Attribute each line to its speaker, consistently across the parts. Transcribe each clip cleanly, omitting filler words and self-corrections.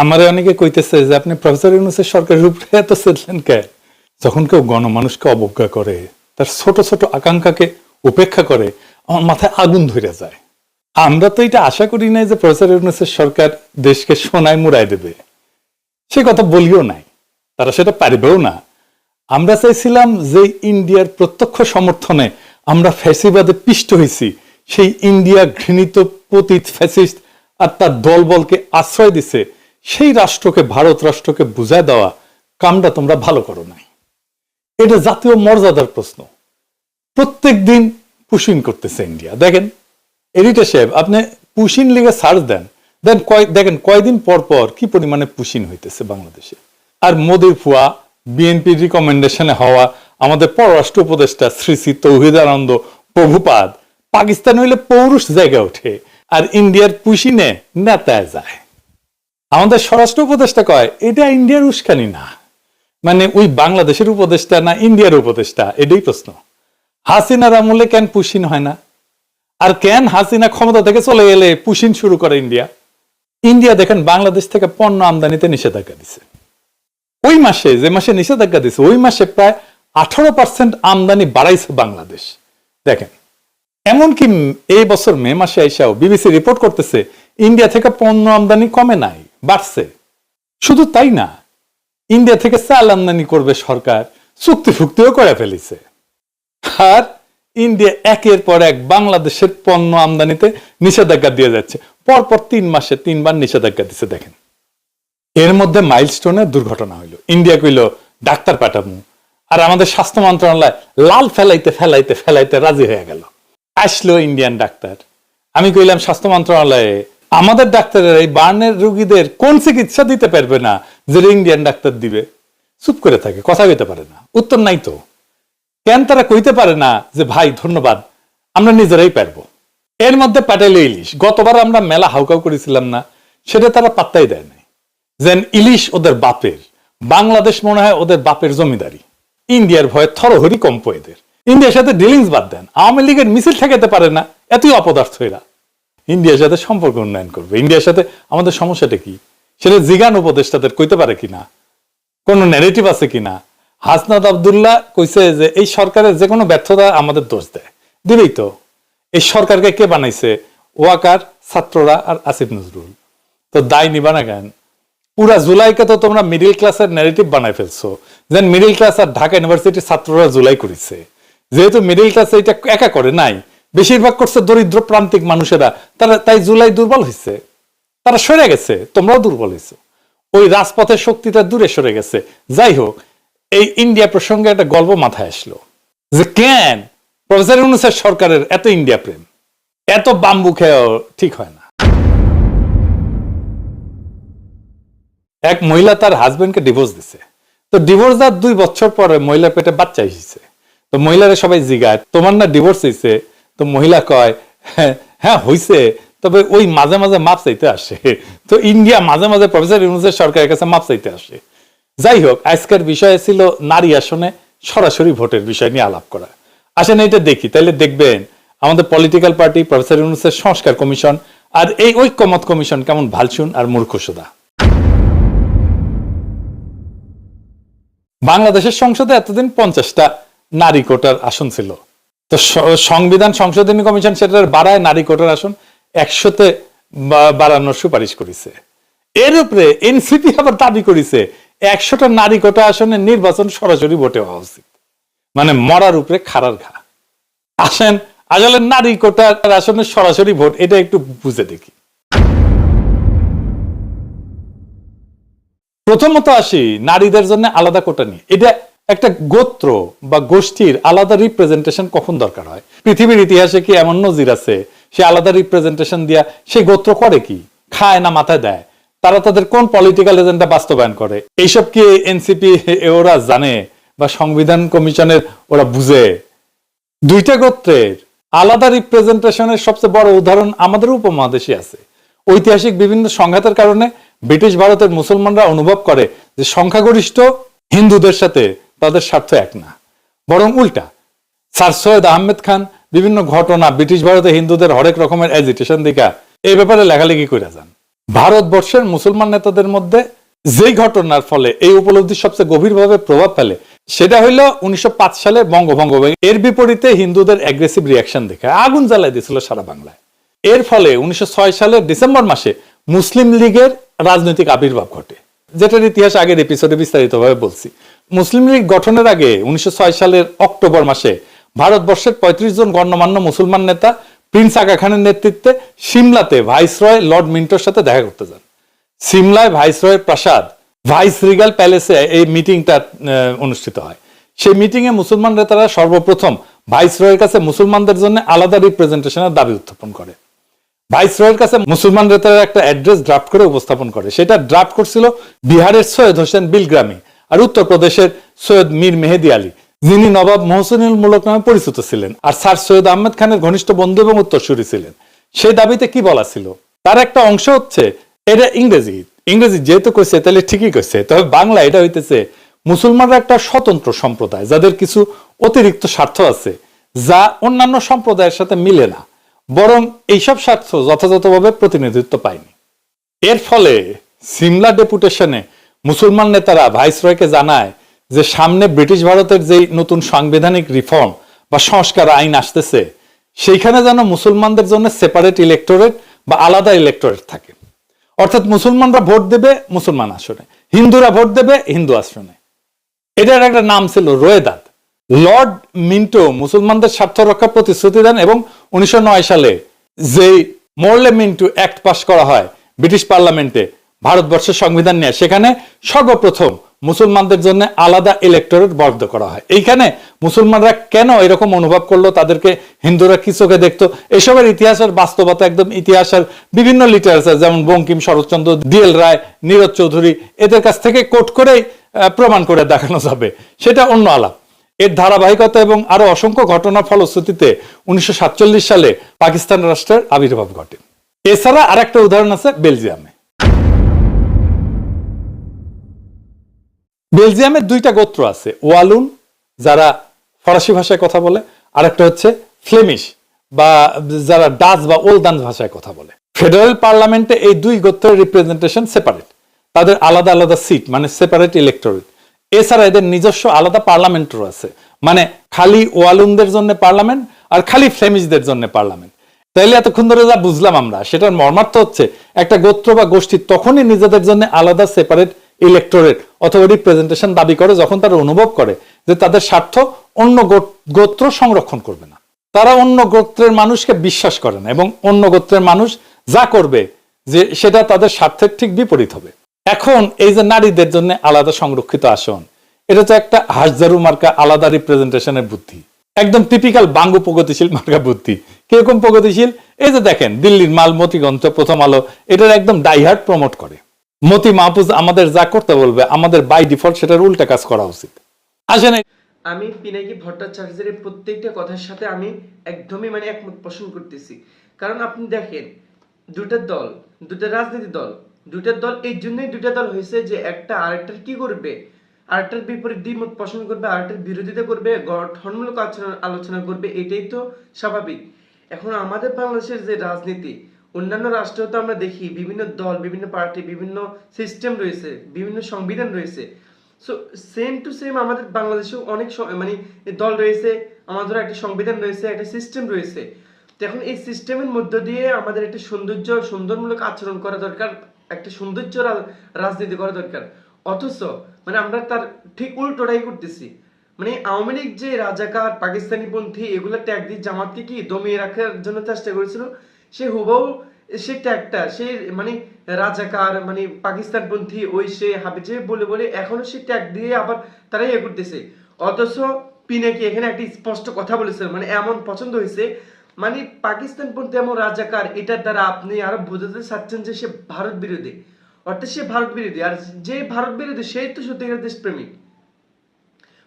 Speaker 1: আমারে অনেকে কইতেছে যে আপনি প্রফেসর ইউনূসের সরকারের উপরে এত চেতলেন কে? যখন কেউ গণমানুষকে অবজ্ঞা করে, তার ছোট ছোট আকাঙ্ক্ষাকে উপেক্ষা করে, আমার মাথায় আগুন ধরে যায়। আমরা তো এটা আশা করি নাই যে প্রফেসর ইউনূসের সরকার দেশকে সোনায় মুড়াই দেবে, সে কথা বলিও নাই, তারা সেটা পারবেও না। আমরা চাইছিলাম যে ইন্ডিয়ার প্রত্যক্ষ সমর্থনে আমরা ফ্যাসিবাদে পিষ্ট হয়েছি, সেই ইন্ডিয়া ঘৃণিত পতিত ফ্যাসিস্ট আর তার দলবলকে আশ্রয় দিছে, সেই রাষ্ট্রকে, ভারত রাষ্ট্রকে বুঝায় দেওয়া কামটা তোমরা ভালো করো নাই। এটা জাতীয় মর্যাদার প্রশ্ন। প্রত্যেক দিন পুশিং করতেছে ইন্ডিয়া। দেখেন এডিটর সাহেব, আপনি পুশিন লিগে সার্চ দেন, দেখেন কয়দিন পর পর কি পরিমাণে পুশিন হইতেছে বাংলাদেশে। আর মোদির ফুয়া, বিএনপির রিকমেন্ডেশনে হওয়া আমাদের পররাষ্ট্র উপদেষ্টা শ্রী শ্রী তৌহিদ আনন্দ প্রভুপাদ পাকিস্তান হইলে পৌরুষ জায়গা ওঠে, আর ইন্ডিয়ার পুশিনে নেতায় যায়। আমাদের স্বরাষ্ট্র উপদেষ্টা কয় এটা ইন্ডিয়ার উস্কানি না, মানে ওই বাংলাদেশের উপদেষ্টা না ইন্ডিয়ার উপদেষ্টা, এটাই প্রশ্ন। হাসিনার আমলে কেন পুশিন হয় না? আর কেন হাসিনা ক্ষমতা থেকে চলে গেলে পুশিন শুরু করে ইন্ডিয়া? ইন্ডিয়া দেখেন বাংলাদেশ থেকে পণ্য আমদানিতে নিষেধাজ্ঞা দিছে। ওই মাসে, যে মাসে নিষেধাজ্ঞা দিছে, ওই মাসে প্রায় 18% আমদানি বাড়াইছে বাংলাদেশ। দেখেন, এমনকি এই বছর মে মাসে আইসাও বিবিসি রিপোর্ট করতেছে ইন্ডিয়া থেকে পণ্য আমদানি কমে নাই, বাড়ছে। শুধু তাই না, ইন্ডিয়া থেকে চাল আমদানি করবে সরকার, চুক্তি ফুক্তিও করে ফেলেছে। আর ইন্ডিয়া একের পর এক বাংলাদেশের পণ্য আমদানিতে নিষেধাজ্ঞা দিয়ে যাচ্ছে। পরপর 3 মাসে 3 বার নিষেধাজ্ঞা দিচ্ছে। দেখেন, এর মধ্যে মাইলস্টোনের দুর্ঘটনা হইল, ইন্ডিয়া কইল ডাক্তার পাঠাবো, আর আমাদের স্বাস্থ্য মন্ত্রণালয় লাল ফেলাইতে ফেলাইতে ফেলাইতে রাজি হয়ে গেল। আসলো ইন্ডিয়ান ডাক্তার। আমি কইলাম স্বাস্থ্য মন্ত্রণালয়ে, আমাদের ডাক্তারের এই বার্নের রোগীদের কোন চিকিৎসা দিতে পারবে না যে ইন্ডিয়ান ডাক্তার দিবে? চুপ করে থাকে, কথা কইতে পারে না, উত্তর নাই তো। কেন তারা কইতে পারে না যে ভাই ধন্যবাদ, আমরা নিজেরাই পারবো? এর মধ্যে পাটাইল ইলিশ। গতবার আমরা মেলা হাউকাউ করেছিলাম না, সেটা তারা পাত্তাই দেয় নাই। যেন ইলিশ ওদের বাপের, বাংলাদেশ মনে হয় ওদের বাপের জমিদারি। ইন্ডিয়ার ভয়ে থরহরি কম্প এদের। ইন্ডিয়ার সাথে ডিলিংস বাদ দেন, আওয়ামী লীগের মিছিল ঠেকাতে পারে না, এতই অপদার্থ এরা। ইন্ডিয়ার সাথে সম্পর্ক উন্নয়ন করবে। ইন্ডিয়ার সাথে আমাদের সমস্যাটা কি সেটা জিগান উপদেষ্টাদের কইতে পারে কিনা, কোন ন্যারেটিভ আছে কিনা। হাসনাত আব্দুল্লাহ কইছে যে এই সরকারের যে কোনো ব্যর্থতা আমাদের দোষ দেয়, দিবেই তো। এই সরকারকে কে বানাইছে? ওয়াকার, ছাত্ররা আর আসিফ নজরুল। তো দায় নিবা না কেন? পুরা জুলাইকে তো তোমরা মিডিল ক্লাসের ন্যারেটিভ বানাই ফেলছো, যেন মিডিল ক্লাস আর ঢাকা ইউনিভার্সিটির ছাত্ররা জুলাই করেছে। যেহেতু মিডিল ক্লাস এটা একা করে নাই, বেশিরভাগ করছে দরিদ্র প্রান্তিক মানুষেরা, তারা তাই জুলাই দুর্বল হয়েছে, তারা সরে গেছে, তোমরাও দুর্বল হয়েছো। ওই রাজপথের শক্তিটা দূরে সরে গেছে। যাই হোক, এই ইন্ডিয়া প্রসঙ্গে একটা গল্প মাথায় আসলো যে কেন প্রফেসর ইউনূসের সরকারের এত ইন্ডিয়া প্রেম, এত বাম্বু খেয়েও ঠিক হয় না। এক মহিলা তার হাজবেন্ডকে ডিভোর্স দিছে। তো ডিভোর্স দেওয়ার 2 বছর পরে মহিলার পেটে বাচ্চা এসেছে। তো মহিলারা সবাই জিগায় তোমার না ডিভোর্স হয়েছে? তো মহিলা কয় হ্যাঁ হয়েছে, তবে ওই মাঝে মাঝে মাপ চাইতে আসে। তো ইন্ডিয়া মাঝে মাঝে প্রফেসর ইউনূসের সরকারের কাছে মাপ চাইতে আসে। যাই হোক, আজকের বিষয় ছিল নারী আসনে সরাসরি ভোটের বিষয় নিয়ে আলাপ করা। আসেন এটা দেখি, তাহলে দেখবেন আমাদের পলিটিক্যাল পার্টি, প্রফেসর ইউনূসের সংস্কার কমিশন আর এই ঐক্যমত কমিশন কেমন ভালসুন আর মূর্খসুদা। বাংলাদেশের সংসদে এতদিন 50টা নারী কোটার আসন ছিল। তো সংবিধান সংশোধনী কমিশন সেটার বাড়ায় নারী কোটার আসন 100-তে বাড়ানোর সুপারিশ করেছে। এর উপরে এনসিপি আবার দাবি করেছে 100টা নারী কোটা আসনে নির্বাচন সরাসরি ভোটে হওয়া উচিত, মানে মরার উপরে খাড়ার ঘা। আসেন আসলে নারী কোটার আসনে সরাসরি ভোট এটা একটু বুঝে দেখি। প্রথমত আসি নারীদের জন্য আলাদা কোটা নিয়ে। এটা একটা গোত্র বা গোষ্ঠীর আলাদা রিপ্রেজেন্টেশন কখন দরকার হয়? পৃথিবীর ইতিহাসে কি এমন নজির আছে সে আলাদা রিপ্রেজেন্টেশন দিয়া সেই গোত্র করে কি? খায় না মাথায় দেয়? তারা তাদের কোন পলিটিক্যাল এজেন্ডা বাস্তবায়ন করে? এইসব কি এনসিপি ওরা জানে বা সংবিধান কমিশনের ওরা বুঝে? 2টা গোত্রের আলাদা রিপ্রেজেন্টেশনের সবচেয়ে বড় উদাহরণ আমাদের উপমহাদেশে আছে। ঐতিহাসিক বিভিন্ন সংঘাতের কারণে ব্রিটিশ ভারতের মুসলমানরা অনুভব করে যে সংখ্যাগরিষ্ঠ হিন্দুদের সাথে তাদের স্বার্থ এক না, বরং উল্টা। স্যার সৈয়দ আহমেদ খান বিভিন্ন ঘটনা ব্রিটিশ ভারতে হিন্দুদের হরেক রকমের এজিটেশন দেখা এই ব্যাপারে লেখালেখি করে যান। ভারতবর্ষের মুসলমান নেতাদের মধ্যে যেই ঘটনার ফলে এই উপলব্ধি সবচেয়ে গভীরভাবে প্রভাব ফেলে সেটা হইল 1905 সালে বঙ্গভঙ্গ। এর বিপরীতে হিন্দুদের অ্যাগ্রেসিভ রিয়াকশন দেখে আগুন জ্বালাই দিয়েছিল সারা বাংলায়। এর ফলে 1906 সালের ডিসেম্বর মাসে মুসলিম লীগের রাজনৈতিক আবির্ভাব ঘটে, যেটার ইতিহাস আগের এপিসোডে বিস্তারিতভাবে বলছি। মুসলিম লীগ গঠনের আগে 1906 সালের অক্টোবর মাসে ভারতবর্ষের 35 জন গণ্যমান্য মুসলমান নেতা প্রিন্স আগা খানের নেতৃত্বে সিমলাতে ভাইসরয় লর্ড মিন্টোর সাথে দেখা করতে যান। সিমলায় ভাইসরয়ের প্রাসাদ ভাইস রিগাল প্যালেসে এই মিটিংটা অনুষ্ঠিত হয়। সেই মিটিং এ মুসলমান নেতারা সর্বপ্রথম ভাইসরয়ের কাছে মুসলমানদের জন্য আলাদা রিপ্রেজেন্টেশনের দাবি উত্থাপন করে। ভাইসরয়ের কাছে মুসলমান নেতারা একটা অ্যাড্রেস ড্রাফট করে উপস্থাপন করে। সেটা ড্রাফট করছিল বিহারের সৈয়দ হোসেন বিলগ্রামী আর উত্তরপ্রদেশের সৈয়দ মীর মেহেদি আলী, যিনি নবাব মোহসিনুল মুলক নামে পরিচিত ছিলেন আর স্যার সৈয়দ আহমেদ খানের ঘনিষ্ঠ বন্ধু এবং উত্তরসূরি ছিলেন। সেই দাবিতে কি বলা ছিল, তার একটা অংশ হচ্ছে, এটা ইংরেজি যেহেতু কইছে তাহলে ঠিকই কইছে, তবে বাংলা এটা হইতেছে মুসলমানরা একটা স্বতন্ত্র সম্প্রদায় যাদের কিছু অতিরিক্ত স্বার্থ আছে যা অন্যান্য সম্প্রদায়ের সাথে মিলে না, বরং এইসব স্বার্থ যথাযথভাবে প্রতিনিধিত্ব পায়নি। এর ফলে সিমলা ডেপুটেশনে মুসলমান নেতারা ভাইসরয়কে জানায় যে সামনে ব্রিটিশ ভারতের যেই নতুন সাংবিধানিক রিফর্ম বা সংস্কার আইন আসতেছে সেইখানে যেন মুসলমানদের জন্য সেপারেট ইলেক্টোরেট বা আলাদা ইলেক্টোরেট থাকে। অর্থাৎ মুসলমানরা ভোট দেবে মুসলমান আসনে, হিন্দুরা ভোট দেবে হিন্দু আসনে। এটার একটা নাম ছিল রোয়েদাদ। লর্ড মিন্টো মুসলমানদের স্বার্থ রক্ষার প্রতিশ্রুতি দেন এবং 1909 সালে যেই মোরলে মিন্টো অ্যাক্ট পাস করা হয় ব্রিটিশ পার্লামেন্টে ভারতবর্ষের সংবিধান নিয়ে, সেখানে সর্বপ্রথম মুসলমানদের জন্য আলাদা ইলেক্টোরেট বরাদ্দ করা হয়। এইখানে মুসলমানরা কেন এরকম অনুভব করলো, তাদেরকে হিন্দুরা কি চোখে দেখতো, এসবের ইতিহাসের বাস্তবতা একদম ইতিহাসের বিভিন্ন লিটারেচার যেমন বঙ্কিম, শরৎচন্দ্র, ডিএল রায়, নীরজ চৌধুরী এদের কাছ থেকে কোট করেই প্রমাণ করে দেখানো যাবে, সেটা অন্য আলাপ। এর ধারাবাহিকতা এবং আরো অসংখ্য ঘটনার ফলশ্রুতিতে 1947 সালে পাকিস্তান রাষ্ট্রের আবির্ভাব ঘটে। এছাড়া আরেকটা উদাহরণ আছে বেলজিয়ামে। বেলজিয়ামের দুইটা গোত্র আছে, ওয়ালুন যারা ফরাসি ভাষায় কথা বলে, আর একটা হচ্ছে ফ্লেমিশ বা যারা ডাচ বা ওলদান ভাষায় কথা বলে। ফেডারেল পার্লামেন্টে এই দুই গোত্রের রিপ্রেজেন্টেশন সেপারেট, তাদের আলাদা আলাদা সিট মানে সেপারেট ইলেক্টোরেট। এছাড়া এদের নিজস্ব আলাদা পার্লামেন্টও আছে, মানে খালি ওয়ালুনদের জন্য পার্লামেন্ট আর খালি ফ্লেমিশদের জন্য পার্লামেন্ট। তাইলে এতক্ষণ ধরে যা বুঝলাম আমরা, সেটার মর্মার্থ হচ্ছে একটা গোত্র বা গোষ্ঠী তখনই নিজেদের জন্য আলাদা সেপারেট ইলেক্টোরেট অথবা রিপ্রেজেন্টেশন দাবি করে যখন তারা অনুভব করে যে তাদের স্বার্থ অন্য গোত্র সংরক্ষণ করবে না। তারা অন্য গোত্রের মানুষকে বিশ্বাস করে না এবং অন্য গোত্রের মানুষ যা করবে যে সেটা তাদের স্বার্থের ঠিক বিপরীত হবে। এখন এই যে নারীদের জন্য আলাদা সংরক্ষিত আসন, এটা তো একটা হাজারু মার্কা আলাদা রিপ্রেজেন্টেশনের বুদ্ধি, একদম টিপিক্যাল বাঙ্গু প্রগতিশীল মার্কা বুদ্ধি। কিরকম প্রগতিশীল, এই যে দেখেন দিল্লির মাল মতিগঞ্জ প্রথম আলো এটার একদম ডাইহার্ট প্রমোট করে। মতি মাহফুজ আমাদের যা করতে বলবে আমাদের বাই ডিফল্ট সেটার উল্টা কাজ করা উচিত। আসেন,
Speaker 2: আমি পিনাকি ভট্টাচার্যের প্রত্যেকটা কথার সাথে আমি একদমই একমত পোষণ করতেছি। কারণ আপনি দেখেন দুটা দল, দুটা রাজনীতি দল, দুটা দল এই জন্যই দুটা দল হয়েছে যে একটা আরেকটার কি করবে, আরেকটার বিপরীত দ্বিমত পোষণ করবে, আরেকটার বিরোধিতা করবে, গঠনমূলক আলোচনা করবে, এটাই তো স্বাভাবিক। এখন আমাদের বাংলাদেশের যে রাজনীতি, অন্যান্য রাষ্ট্রেও তো আমরা দেখি বিভিন্ন দল, বিভিন্ন পার্টি, বিভিন্ন সিস্টেম রয়েছে, বিভিন্ন সংবিধান রয়েছে। সো সেম টু সেম আমাদের বাংলাদেশেও অনেক দল রয়েছে, আমাদের একটা সংবিধান রয়েছে, একটা সিস্টেম রয়েছে। তো এখন এই সিস্টেমের মধ্য দিয়ে আমাদের একটা সুন্দরমূলক আচরণ করা দরকার, একটা সৌন্দর্য রাজনীতি করা দরকার। অথচ আমরা তার ঠিক উল্টোটাই করতেছি। আওয়ামী লীগ যে রাজাকার, পাকিস্তানি পন্থী এগুলো ট্যাগ দিয়ে জামাতকে কি দমিয়ে রাখার জন্য চেষ্টা করেছিল, সে হুবহু সে ট্যাগটা সে রাজাকার পাকিস্তানপন্থী ওই সে হাবিজে বলে বলে এখনো সে ট্যাগ দিয়ে আবার তারা করতেছে। অথচ পিনাকি এখানে একটা স্পষ্ট কথা বলেছে, এমন পছন্দ হয়েছে, পাকিস্তানপন্থী এমন রাজাকার, এটার দ্বারা আপনি আরো বোঝাতে চাচ্ছেন যে সে ভারত বিরোধী। অর্থাৎ সে ভারত বিরোধী, আর যে ভারত বিরোধী সেই তো সত্যিকার দেশপ্রেমিক।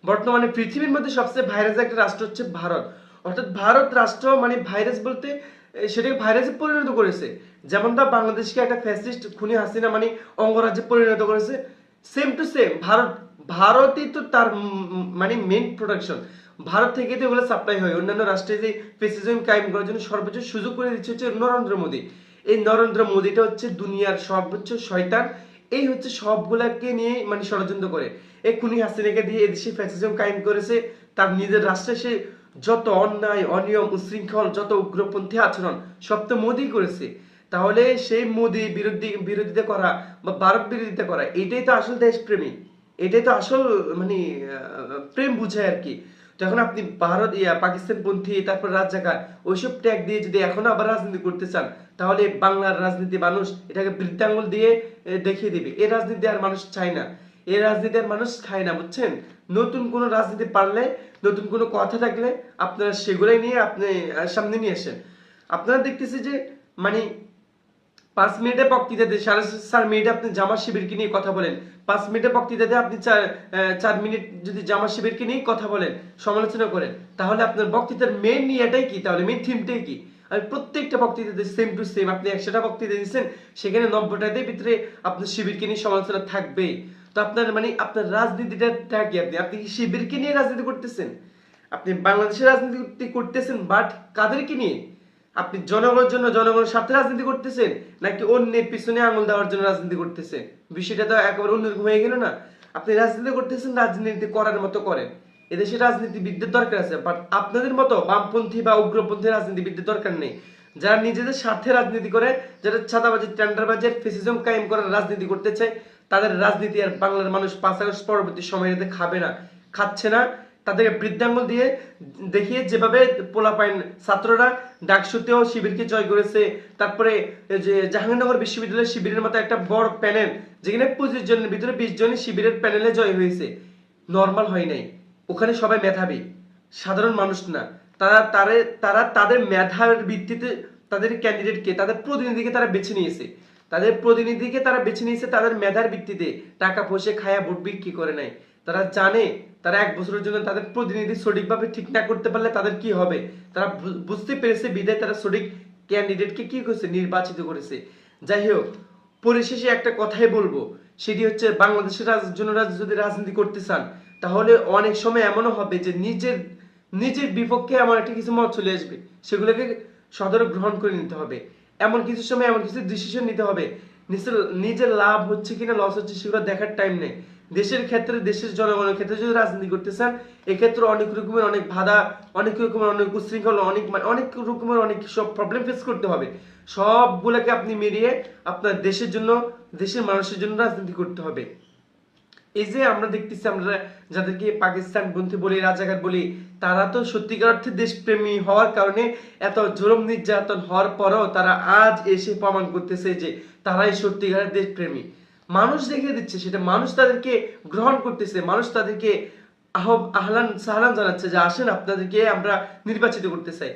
Speaker 2: বর্তমানে পৃথিবীর মধ্যে সবচেয়ে ভাইরাস একটা রাষ্ট্র হচ্ছে ভারত। অর্থাৎ ভারত রাষ্ট্র ভাইরাস বলতে সেটাকে ভাইরাসে পরিণত করেছে। যেমন তা বাংলাদেশকে একটা ফ্যাসিস্ট খুনি হাসিনা অঙ্গরাজ্যে পরিণত করেছে, সেম টু সেম ভারতই তো তার মেইন প্রোডাকশন। ভারত থেকে তো এগুলো সাপ্লাই হয়। অন্যান্য রাষ্ট্রে যে ফ্যাসিজম কায়েম করার জন্য সর্বোচ্চ সুযোগ করে দিচ্ছে হচ্ছে নরেন্দ্র মোদী। এই নরেন্দ্র মোদীটা হচ্ছে দুনিয়ার সর্বোচ্চ শয়তান। এই হচ্ছে সবগুলাকে নিয়ে মানে ষড়যন্ত্র করে। এই খুনি হাসিনাকে দিয়ে এদেশে ফ্যাসিজম কায়েম করেছে। তার নিজের রাষ্ট্রে সে যত অন্যায়, অনিয়ম, উশৃঙ্খল, যত উগ্রপন্থী আচরণ সব তো মোদী করেছে। তাহলে সেই মোদী বিরোধিতা করা বা ভারত বিরোধিতা করা, এটাই তো আসল দেশপ্রেমী, এটাই তো আসল মানে প্রেম বুঝায় আর কি। যখন আপনি ভারত পাকিস্তান পন্থী, তারপর রাজাকার, ওইসব ট্যাগ দিয়ে যদি এখনো আবার রাজনীতি করতে চান, তাহলে বাংলার রাজনীতি মানুষ এটাকে বৃদ্ধাঙ্গুল দিয়ে দেখিয়ে দিবে। এই রাজনীতি আর মানুষ চায় না, এই রাজনীতি আর মানুষ খায় না, বুঝছেন? নতুন কোনো রাজনীতি পারলে, নতুন কোনো কথা থাকলে আপনারা সেগুলাই নিয়ে আপনি সামনে নিয়ে আসেন। আপনারা দেখতেছি যে মানে 5 মিনিটে বক্তৃতাতে 4.5 মিনিটে আপনি জামাত শিবিরকে নিয়ে কথা বলেন, 5 মিনিটে বক্তৃতাতে আপনি 4 মিনিট যদি জামাত শিবিরকে নিয়ে কথা বলেন, সমালোচনা করেন, তাহলে আপনার বক্তৃতার মেইন নিয়েটাই কি? তাহলে মেইন থিমটাই কি? আর প্রত্যেকটা বক্তৃতাতে সেম টু সেম আপনি 100টা বক্তৃতা দিচ্ছেন, সেখানে 90টাতে ভিতরে আপনার শিবিরকে নিয়ে সমালোচনা থাকবেই। তো আপনার মানে আপনার রাজনীতিটা কি? আপনি কি শিবিরকে নিয়ে রাজনীতি করতেছেন? আপনি বাংলাদেশের রাজনীতি করতেছেন, বাট কাদেরকে নিয়ে? আপনি জনগণের জন্য, জনগণের স্বার্থে রাজনীতি করতেছেন, নাকি অন্যের পিছনে আঙুল দেওয়ার জন্য রাজনীতি করতেছেন? বিষয়টা তো একেবারে অন্যরকম হয়ে গেল না? আপনি রাজনীতি করতেছেন, রাজনীতি করার মতো করেন। এদেশে রাজনীতিবিদদের দরকার আছে, বাট আপনাদের মতো বামপন্থী বা উগ্রপন্থী রাজনীতিবিদদের দরকার নেই। যারা নিজেদের স্বার্থে রাজনীতি করে, যারা ছাদাবাজি, টেন্ডারবাজি, ফ্যাসিজম কায়েম করার রাজনীতি করতে চায়, তাদের রাজনীতি আর বাংলার মানুষ 5 আগস্ট পরবর্তী সময়টাতে খাবে না, খাচ্ছে না। তাদেরকে বৃদ্ধাঙ্গুল দিয়ে দেখিয়ে যেভাবে পোলাপাইন ছাত্ররা ডাকসুতেও শিবিরকে জয় করেছে, তারপরে যে জাহাঙ্গীরনগর বিশ্ববিদ্যালয়ের শিবিরের মতো একটা বড় প্যানেল, যেখানে 25 জনের ভিতরে 20 জনই শিবিরের প্যানেলে জয় হয়েছে, নর্মাল হয় নাই। ওখানে সবাই মেধাবী, সাধারণ মানুষ না। তারা তাদের মেধার ভিত্তিতে তাদের ক্যান্ডিডেটকে, তাদের প্রতিনিধিকে তারা বেছে নিয়েছে, তাদের মেধার ভিত্তিতে। টাকা পয়সা খায়া ভোট বিক্রি করে নাই। তারা জানে তারা 1 বছরের জন্য তাদের প্রতিনিধি সঠিকভাবে ঠিক না করতে পারলে তাদের কি হবে, তারা বুঝতে পেরেছে, বিধায় তারা সঠিক ক্যান্ডিডেটকে কি করেছে, নির্বাচিত করেছে। যাই হোক, পরিশেষে একটা কথাই বলবো, সেটি হচ্ছে বাংলাদেশের জন্য যদি রাজনীতি করতে চান, তাহলে অনেক সময় এমনও হবে যে নিজের বিপক্ষে এমন একটা কিছু মত চলে আসবে, সেগুলোকে সদরে গ্রহণ করে নিতে হবে। এমন কিছু সময় এমন কিছু ডিসিশন নিতে হবে, নিজের লাভ হচ্ছে কিনা লস হচ্ছে সেগুলো দেখার টাইম নেই। দেশের ক্ষেত্রে, দেশের জনগণের ক্ষেত্রে যদি রাজনীতি করতে চান, এক্ষেত্রে অনেক রকমের অনেক বাধা, অনেক রকমের অনেক উশৃঙ্খল, অনেক রকমের অনেক সব প্রবলেম ফেস করতে হবে। সবগুলোকে আপনি মিলিয়ে আপনার দেশের জন্য, দেশের মানুষের জন্য রাজনীতি করতে হবে। এই যে আমরা দেখতেছি, আমরা যাদেরকে পাকিস্তান পন্থী বলি, রাজাকার বলি, তারা তো সত্যিকার অর্থে দেশপ্রেমী হওয়ার কারণে, এত জুলুম নির্যাতন হওয়ার পরেও তারা আজ এসে প্রমাণ করতেছে যে তারাই সত্যিকারের দেশপ্রেমী। মানুষ দেখিয়ে দিচ্ছে সেটা, মানুষ তাদেরকে গ্রহণ করতেছে, মানুষ তাদেরকে আহ্লান সাহলান জানাচ্ছে যে আসেন, আপনাদেরকে আমরা নির্বাচিত করতে চাই।